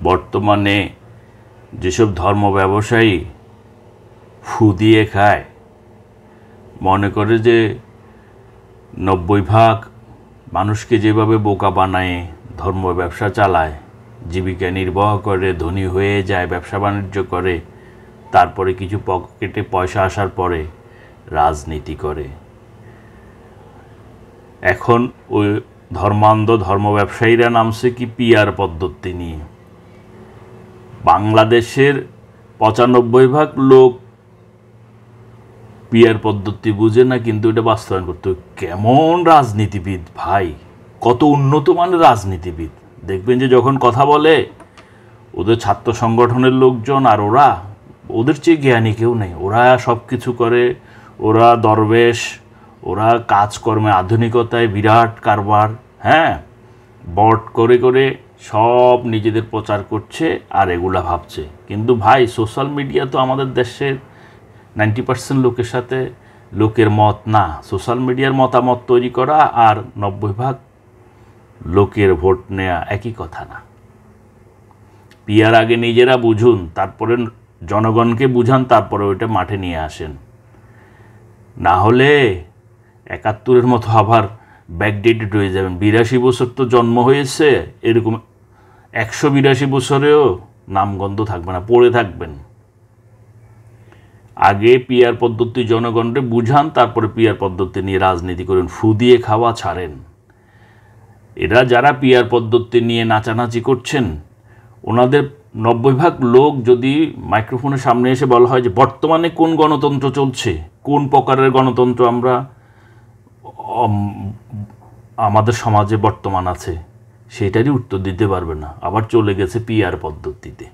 বর্তমানে যেসব ধর্ম ব্যবসায়ী ফু দিয়ে খায়, মনে করে যে 90 ভাগ মানুষকে যেভাবে বোকা বানায় ধর্ম ব্যবসা চালায়, জীবিকা নির্বাহ করে, ধনী হয়ে যায়, ব্যবসা বাণিজ্য করে, তারপরে কিছু পকেটে পয়সা আসার পরে রাজনীতি করে। এখন ওই ধর্মান্ধ ধর্ম ব্যবসায়ীরা নামছে কি পিআর পদ্ধতি নিয়ে। বাংলাদেশের 95 ভাগ লোক পিআর পদ্ধতি বুঝে না, কিন্তু এটা বাস্তবায়ন করতে। কেমন রাজনীতিবিদ ভাই, কত উন্নত মানের রাজনীতিবিদ। দেখবেন যে যখন কথা বলে ওদের ছাত্র সংগঠনের লোকজন, আর ওদের চেয়ে জ্ঞানী কেউ নেই। ওরা সব কিছু করে, ওরা দরবেশ, ওরা কাজকর্মে আধুনিকতায় বিরাট কারবার, হ্যাঁ, বট করে করে সব নিজেদের প্রচার করছে আর এগুলা ভাবছে। কিন্তু ভাই, সোশ্যাল মিডিয়া তো আমাদের দেশের 90% লোকের সাথে লোকের মত না। সোশ্যাল মিডিয়ার মতামত তৈরি করা আর 90 ভাগ লোকের ভোট নেওয়া একই কথা না। পিয়ার আগে নিজেরা বুঝুন, তারপরে জনগণকে বুঝান, তারপরে ওইটা মাঠে নিয়ে আসেন। না হলে 71-এর মতো আবার ব্যাকডেটেড হয়ে যাবেন। 82 বছর তো জন্ম হয়েছে, এরকম 182 বছরেও নামগন্ধ থাকবে না, পড়ে থাকবেন। আগে পিআর পদ্ধতি জনগণকে বুঝান, তারপরে পিআর পদ্ধতি নিয়ে রাজনীতি করেন, ফু দিয়ে খাওয়া ছাড়েন। এরা যারা পিআর পদ্ধতি নিয়ে নাচানাচি করছেন, ওনাদের 90 ভাগ লোক যদি মাইক্রোফোনের সামনে এসে বলা হয় যে বর্তমানে কোন গণতন্ত্র চলছে, কোন প্রকারের গণতন্ত্র আমাদের সমাজে বর্তমান আছে, সেটারই উত্তর দিতে পারবে না। আবার চলে গেছে পিআর পদ্ধতিতে।